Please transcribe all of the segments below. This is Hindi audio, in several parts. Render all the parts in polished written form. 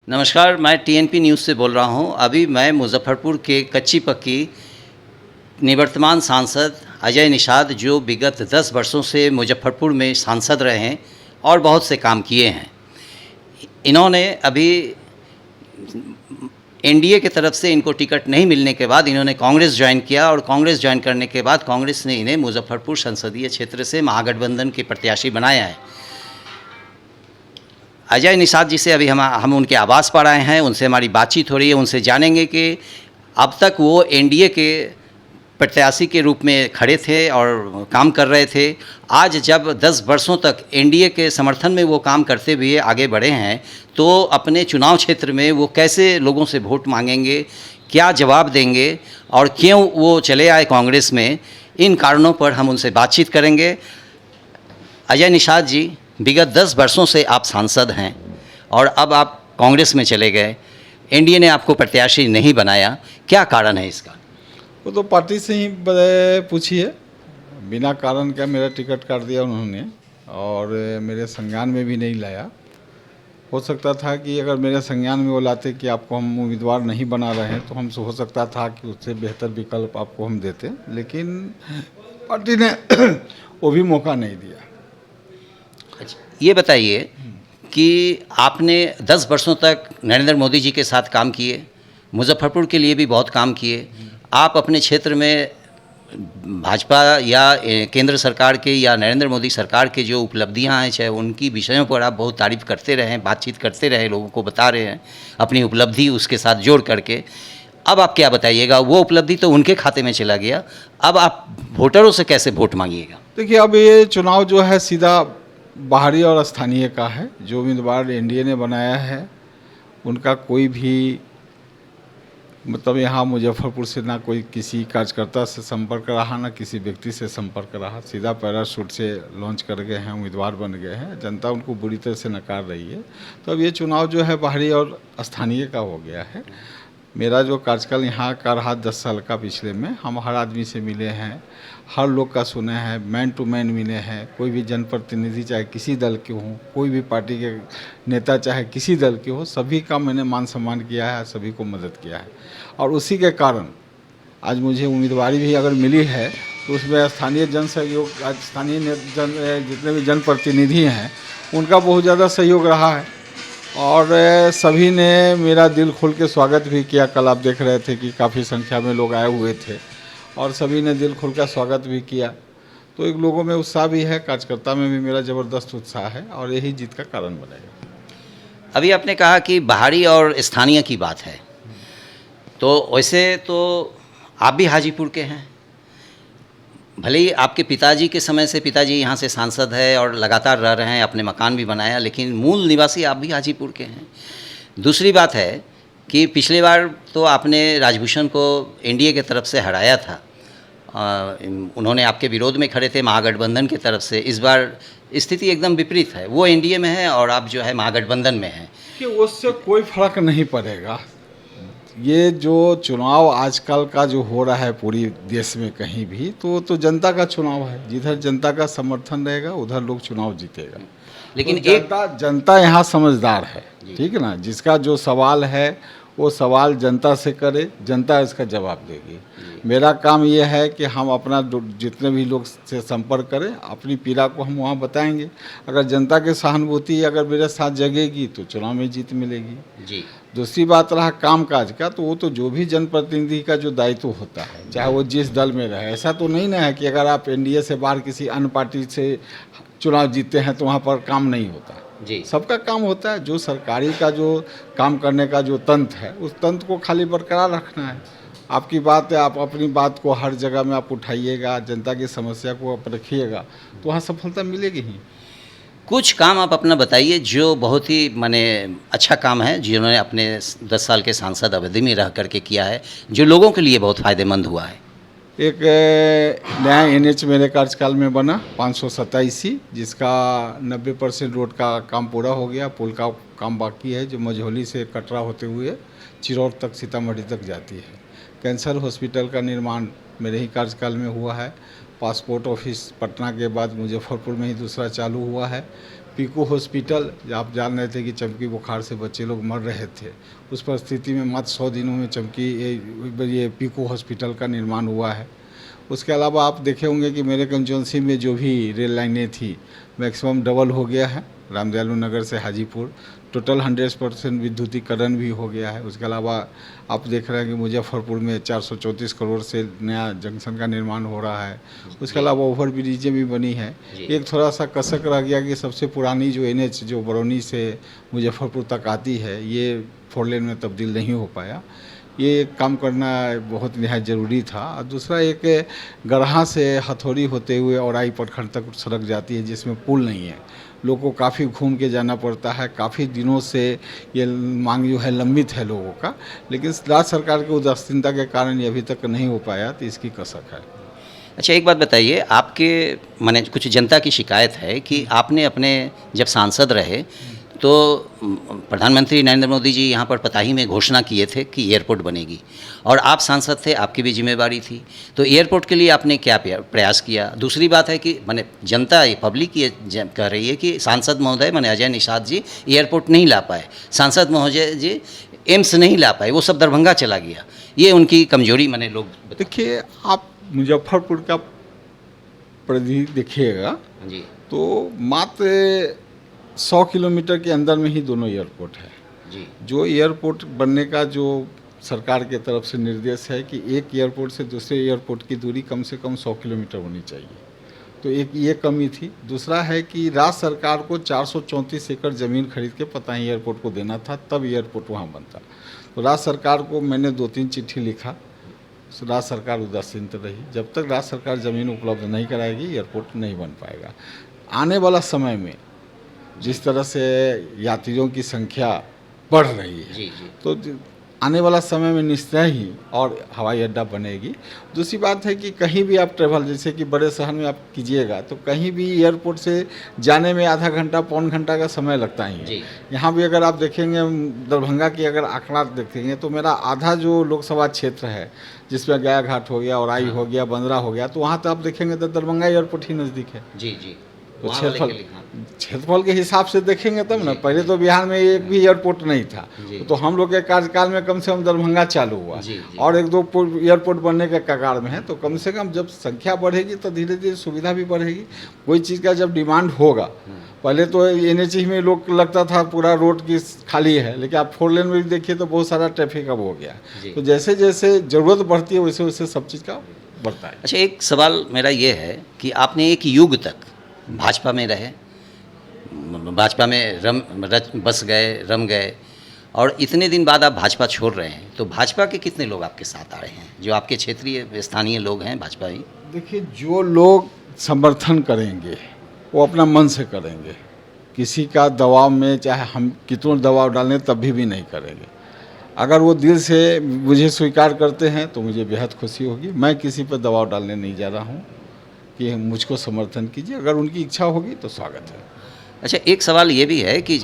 नमस्कार, मैं टीएनपी न्यूज़ से बोल रहा हूं। अभी मैं मुज़फ़्फ़रपुर के कच्ची पक्की निवर्तमान सांसद अजय निषाद, जो विगत 10 वर्षों से मुज़फ़्फ़रपुर में सांसद रहे हैं और बहुत से काम किए हैं। इन्होंने अभी एनडीए की तरफ से इनको टिकट नहीं मिलने के बाद इन्होंने कांग्रेस ज्वाइन किया और कांग्रेस ज्वाइन करने के बाद कांग्रेस ने इन्हें मुज़फ़्फ़रपुर संसदीय क्षेत्र से महागठबंधन के प्रत्याशी बनाया है। अजय निषाद जी से अभी हम उनके आवास पर आए हैं, उनसे हमारी बातचीत हो रही है। उनसे जानेंगे कि अब तक वो एनडीए के प्रत्याशी के रूप में खड़े थे और काम कर रहे थे। आज जब 10 वर्षों तक एनडीए के समर्थन में वो काम करते हुए आगे बढ़े हैं, तो अपने चुनाव क्षेत्र में वो कैसे लोगों से वोट मांगेंगे, क्या जवाब देंगे और क्यों वो चले आए कांग्रेस में, इन कारणों पर हम उनसे बातचीत करेंगे। अजय निषाद जी, विगत 10 वर्षों से आप सांसद हैं और अब आप कांग्रेस में चले गए। एनडीए ने आपको प्रत्याशी नहीं बनाया, क्या कारण है इसका? वो तो पार्टी से ही पूछिए, बिना कारण क्या मेरा टिकट काट दिया उन्होंने और मेरे संज्ञान में भी नहीं लाया। हो सकता था कि अगर मेरे संज्ञान में वो लाते कि आपको हम उम्मीदवार नहीं बना रहे हैं, तो हमसे हो सकता था कि उससे बेहतर विकल्प आपको हम देते, लेकिन पार्टी ने वो भी मौका नहीं दिया। अच्छा, ये बताइए कि आपने 10 वर्षों तक नरेंद्र मोदी जी के साथ काम किए, मुज़फ़्फ़रपुर के लिए भी बहुत काम किए। आप अपने क्षेत्र में भाजपा या केंद्र सरकार के या नरेंद्र मोदी सरकार के जो उपलब्धियां हैं, चाहे उनकी विषयों पर आप बहुत तारीफ़ करते रहे हैं, बातचीत करते रहे, लोगों को बता रहे हैं अपनी उपलब्धि उसके साथ जोड़ करके। अब आप क्या बताइएगा? वो उपलब्धि तो उनके खाते में चला गया, अब आप वोटरों से कैसे वोट मांगिएगा? देखिए, अब ये चुनाव जो है सीधा बाहरी और स्थानीय का है। जो उम्मीदवार एनडीए ने बनाया है उनका कोई भी मतलब यहाँ मुजफ्फरपुर से ना कोई किसी कार्यकर्ता से संपर्क रहा, ना किसी व्यक्ति से संपर्क रहा। सीधा पैराशूट से लॉन्च कर गए हैं, उम्मीदवार बन गए हैं। जनता उनको बुरी तरह से नकार रही है। तो अब ये चुनाव जो है बाहरी और स्थानीय का हो गया है। मेरा जो कार्यकाल यहाँ का रहा 10 साल का, पिछले में हम हर आदमी से मिले हैं, हर लोग का सुने हैं, मैन टू मैन मिले हैं। कोई भी जनप्रतिनिधि चाहे किसी दल के हों, कोई भी पार्टी के नेता चाहे किसी दल के हो, सभी का मैंने मान सम्मान किया है, सभी को मदद किया है। और उसी के कारण आज मुझे उम्मीदवारी भी अगर मिली है तो उसमें स्थानीय जन सहयोग, स्थानीय जितने भी जनप्रतिनिधि हैं उनका बहुत ज़्यादा सहयोग रहा है और सभी ने मेरा दिल खोल के स्वागत भी किया। कल आप देख रहे थे कि काफ़ी संख्या में लोग आए हुए थे और सभी ने दिल खोल कर स्वागत भी किया। तो एक लोगों में उत्साह भी है, कार्यकर्ता में भी मेरा ज़बरदस्त उत्साह है और यही जीत का कारण बनेगा। अभी आपने कहा कि बाहरी और स्थानीय की बात है, तो वैसे तो आप भी हाजीपुर के हैं। भले ही आपके पिताजी के समय से पिताजी यहाँ से सांसद है और लगातार रह रहे हैं, अपने मकान भी बनाया, लेकिन मूल निवासी आप भी हाजीपुर के हैं। दूसरी बात है कि पिछली बार तो आपने राजभूषण को एनडीए की तरफ से हराया था। उन्होंने आपके विरोध में खड़े थे महागठबंधन की तरफ से। इस बार स्थिति एकदम विपरीत है, वो एनडीए में है और आप जो है महागठबंधन में हैं। कि उससे कोई फर्क नहीं पड़ेगा। ये जो चुनाव आजकल का जो हो रहा है पूरी देश में कहीं भी, तो जनता का चुनाव है। जिधर जनता का समर्थन रहेगा उधर लोग चुनाव जीतेगा। लेकिन तो जनता यहाँ समझदार है, ठीक है ना। जिसका जो सवाल है वो सवाल जनता से करे, जनता इसका जवाब देगी। मेरा काम ये है कि हम अपना जितने भी लोग से संपर्क करें, अपनी पीड़ा को हम वहाँ बताएंगे। अगर जनता की सहानुभूति अगर मेरे साथ जगेगी तो चुनाव में जीत मिलेगी जी। दूसरी बात रहा कामकाज का, तो वो तो जो भी जनप्रतिनिधि का जो दायित्व होता है, चाहे वो जिस दल में रहे। ऐसा तो नहीं ना है कि अगर आप एनडीए से बाहर किसी अन्य पार्टी से चुनाव जीतते हैं तो वहाँ पर काम नहीं होता जी। सबका काम होता है। जो सरकारी का जो काम करने का जो तंत्र है, उस तंत्र को खाली बरकरार रखना है। आपकी बात है, आप अपनी बात को हर जगह में आप उठाइएगा, जनता की समस्या को आप रखिएगा, तो वहाँ सफलता मिलेगी ही। कुछ काम आप अपना बताइए जो बहुत ही माने अच्छा काम है, जिन्होंने अपने 10 साल के सांसद अवधि में रह करके किया है, जो लोगों के लिए बहुत फ़ायदेमंद हुआ है। एक नया एनएच मेरे कार्यकाल में बना 527, जिसका 90% रोड का काम पूरा हो गया। पुल का काम बाकी है जो मझौली से कटरा होते हुए चिरौर तक, सीतामढ़ी तक जाती है। कैंसर हॉस्पिटल का निर्माण मेरे ही कार्यकाल में हुआ है। पासपोर्ट ऑफिस पटना के बाद मुजफ्फरपुर में ही दूसरा चालू हुआ है। पीकू हॉस्पिटल, आप जान रहे थे कि चमकी बुखार से बच्चे लोग मर रहे थे, उस परिस्थिति में मात्र 100 दिनों में ये पीकू हॉस्पिटल का निर्माण हुआ है। उसके अलावा आप देखे होंगे कि मेरे कंस्टिट्यूंसी में जो भी रेल लाइनें थी मैक्सिमम डबल हो गया है, रामदयालु नगर से हाजीपुर टोटल 100% विद्युतीकरण भी हो गया है। उसके अलावा आप देख रहे हैं कि मुजफ्फरपुर में 434 करोड़ से नया जंक्शन का निर्माण हो रहा है। उसके अलावा ओवर ब्रिजें भी बनी है। एक थोड़ा सा कसक रह गया कि सबसे पुरानी जो NH जो बरौनी से मुजफ्फरपुर तक आती है, ये 4 लेन में तब्दील नहीं हो पाया। ये काम करना बहुत निहायत ज़रूरी था। और दूसरा एक गढ़हा से हथौड़ी होते हुए औराई प्रखंड तक सड़क जाती है जिसमें पुल नहीं है, लोगों को काफ़ी घूम के जाना पड़ता है। काफ़ी दिनों से ये मांग जो है लंबित है लोगों का, लेकिन राज्य सरकार की उदासीनता के कारण ये अभी तक नहीं हो पाया, तो इसकी कसक है। अच्छा, एक बात बताइए, आपके माने कुछ जनता की शिकायत है कि आपने अपने जब सांसद रहे तो प्रधानमंत्री नरेंद्र मोदी जी यहाँ पर पताही में घोषणा किए थे कि एयरपोर्ट बनेगी, और आप सांसद थे, आपकी भी जिम्मेवारी थी, तो एयरपोर्ट के लिए आपने क्या प्रयास किया? दूसरी बात है कि माने जनता पब्लिक ये कह रही है कि सांसद महोदय माने अजय निषाद जी एयरपोर्ट नहीं ला पाए, सांसद महोदय जी एम्स नहीं ला पाए, वो सब दरभंगा चला गया, ये उनकी कमजोरी माने लोग। देखिए, आप मुजफ्फरपुर का परिधि देखिएगा जी, तो मात्र 100 किलोमीटर के अंदर में ही दोनों एयरपोर्ट है। जी, जो एयरपोर्ट बनने का जो सरकार के तरफ से निर्देश है कि एक एयरपोर्ट से दूसरे एयरपोर्ट की दूरी कम से कम 100 किलोमीटर होनी चाहिए, तो एक ये कमी थी। दूसरा है कि राज्य सरकार को 434 एकड़ ज़मीन खरीद के पताही एयरपोर्ट को देना था, तब एयरपोर्ट वहाँ बनता। तो राज्य सरकार को मैंने 2-3 चिट्ठी लिखा, राज्य सरकार उदासीन रही। जब तक राज्य सरकार ज़मीन उपलब्ध नहीं कराएगी एयरपोर्ट नहीं बन पाएगा। आने वाला समय में जिस तरह से यात्रियों की संख्या बढ़ रही है, जी, जी, तो आने वाला समय में निश्चय ही और हवाई अड्डा बनेगी। दूसरी बात है कि कहीं भी आप ट्रैवल, जैसे कि बड़े शहर में आप कीजिएगा, तो कहीं भी एयरपोर्ट से जाने में आधा घंटा पौन घंटा का समय लगता ही है। यहाँ भी अगर आप देखेंगे, दरभंगा की अगर आंकड़ा देखेंगे तो मेरा आधा जो लोकसभा क्षेत्र है जिसमें गया घाट हो गया, औराई हो गया, बंदरा हो गया, तो वहाँ तो आप देखेंगे तो दरभंगा एयरपोर्ट ही नज़दीक है। जी, जी, तो क्षेत्रफल के हिसाब से देखेंगे तब ना। पहले तो बिहार में एक भी एयरपोर्ट नहीं था, तो हम लोग के कार्यकाल में कम से कम दरभंगा चालू हुआ, और 1-2 एयरपोर्ट बनने के कगार में है। तो कम से कम जब संख्या बढ़ेगी तो धीरे धीरे सुविधा भी बढ़ेगी। कोई चीज़ का जब डिमांड होगा, पहले तो NH में लोग लगता था पूरा रोड की खाली है, लेकिन आप 4 लेन में भी देखिए तो बहुत सारा ट्रैफिक अब हो गया। तो जैसे जैसे ज़रूरत बढ़ती है वैसे वैसे सब चीज़ का बढ़ता है। अच्छा, एक सवाल मेरा ये है कि आपने एक युग तक भाजपा में रहे, भाजपा में बस गए, रम गए, और इतने दिन बाद आप भाजपा छोड़ रहे हैं, तो भाजपा के कितने लोग आपके साथ आ रहे हैं जो आपके क्षेत्रीय स्थानीय लोग हैं भाजपा ही? देखिए, जो लोग समर्थन करेंगे वो अपना मन से करेंगे, किसी का दबाव में चाहे हम कितना दबाव डालें तब भी नहीं करेंगे। अगर वो दिल से मुझे स्वीकार करते हैं तो मुझे बेहद खुशी होगी। मैं किसी पर दबाव डालने नहीं जा रहा हूँ कि मुझको समर्थन कीजिए, अगर उनकी इच्छा होगी तो स्वागत है। अच्छा, एक सवाल ये भी है कि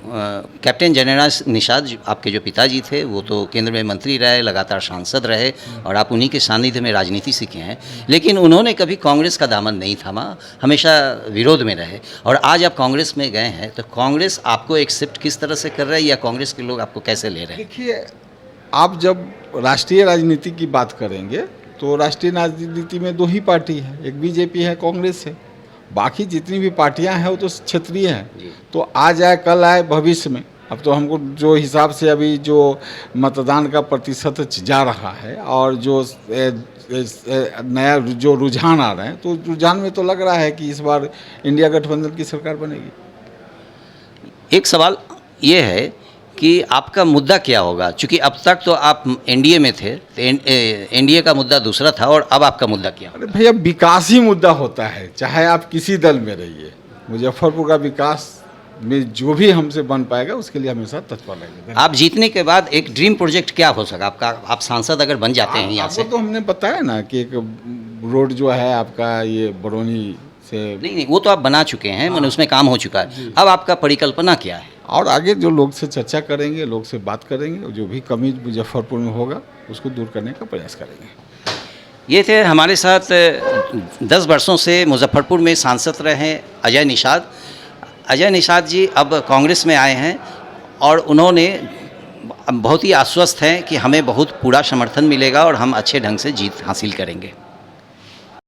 कैप्टन जनरल निषाद आपके जो पिताजी थे वो तो केंद्र में मंत्री रहे, लगातार सांसद रहे, और आप उन्हीं के सानिध्य में राजनीति सीखे हैं, लेकिन उन्होंने कभी कांग्रेस का दामन नहीं थामा, हमेशा विरोध में रहे, और आज आप कांग्रेस में गए हैं, तो कांग्रेस आपको एक्सेप्ट किस तरह से कर रहा है, या कांग्रेस के लोग आपको कैसे ले रहे हैं? देखिए, आप जब राष्ट्रीय राजनीति की बात करेंगे तो राष्ट्रीय राजनीति में 2 ही पार्टी है, एक BJP है, कांग्रेस है। बाकी जितनी भी पार्टियां हैं वो तो क्षेत्रीय हैं, तो आज आए कल आए भविष्य में। अब तो हमको जो हिसाब से अभी जो मतदान का प्रतिशत जा रहा है और जो नया जो रुझान आ रहे हैं, तो रुझान में तो लग रहा है कि इस बार इंडिया गठबंधन की सरकार बनेगी। एक सवाल ये है कि आपका मुद्दा क्या होगा, क्योंकि अब तक तो आप NDA में थे, तो NDA का मुद्दा दूसरा था, और अब आपका मुद्दा क्या होगा? अरे भैया, विकास ही मुद्दा होता है, चाहे आप किसी दल में रहिए। मुजफ्फरपुर का विकास में जो भी हमसे बन पाएगा उसके लिए हमेशा तत्पर रहेंगे। आप जीतने के बाद एक ड्रीम प्रोजेक्ट क्या हो सका आपका? आप सांसद अगर बन जाते हैं यहाँ से, तो हमने बताया ना कि एक रोड जो है आपका ये बरौनी से, नहीं, वो तो आप बना चुके हैं, मैंने उसमें काम हो चुका है। अब आपका परिकल्पना क्या है? और आगे जो लोग से चर्चा करेंगे, लोग से बात करेंगे, जो भी कमी मुजफ्फरपुर में होगा उसको दूर करने का प्रयास करेंगे। ये थे हमारे साथ 10 वर्षों से मुजफ्फरपुर में सांसद रहे अजय निषाद। अजय निषाद जी अब कांग्रेस में आए हैं और उन्होंने बहुत ही आश्वस्त हैं कि हमें बहुत पूरा समर्थन मिलेगा और हम अच्छे ढंग से जीत हासिल करेंगे।